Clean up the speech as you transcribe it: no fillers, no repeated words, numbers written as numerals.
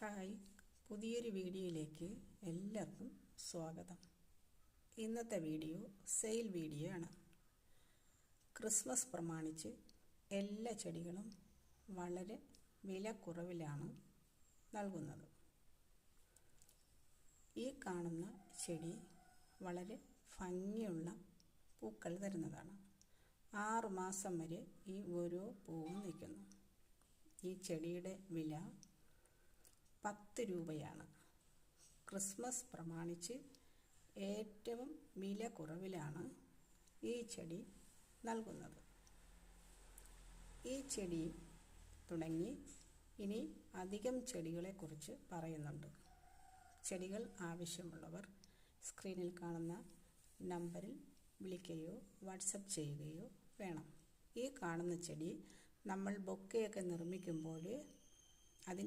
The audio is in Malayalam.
ഹായ്, പുതിയൊരു വീഡിയോയിലേക്ക് എല്ലാവർക്കും സ്വാഗതം. ഇന്നത്തെ വീഡിയോ സെയിൽ വീഡിയോ ആണ്. ക്രിസ്മസ് പ്രമാണിച്ച് എല്ലാ ചെടികളും വളരെ വിലക്കുറവിലാണ് നൽകുന്നത്. ഈ കാണുന്ന ചെടി വളരെ ഭംഗിയുള്ള പൂക്കൾ തരുന്നതാണ്. 6 മാസം വരെ ഈ ഓരോ പൂവും നിൽക്കുന്നു. ഈ ചെടിയുടെ വില 10 രൂപയാണ്. ക്രിസ്മസ് പ്രമാണിച്ച് ഏറ്റവും വില കുറവിലാണ് ഈ ചെടി നൽകുന്നത്. ഈ ചെടി തുടങ്ങി ഇനി അധികം ചെടികളെക്കുറിച്ച് പറയുന്നുണ്ട്. ചെടികൾ ആവശ്യമുള്ളവർ സ്ക്രീനിൽ കാണുന്ന നമ്പറിൽ വിളിക്കുകയോ വാട്സപ്പ് ചെയ്യുകയോ വേണം. ഈ കാണുന്ന ചെടി നമ്മൾ ബൊക്കെയൊക്കെ നിർമ്മിക്കുമ്പോൾ അതിന്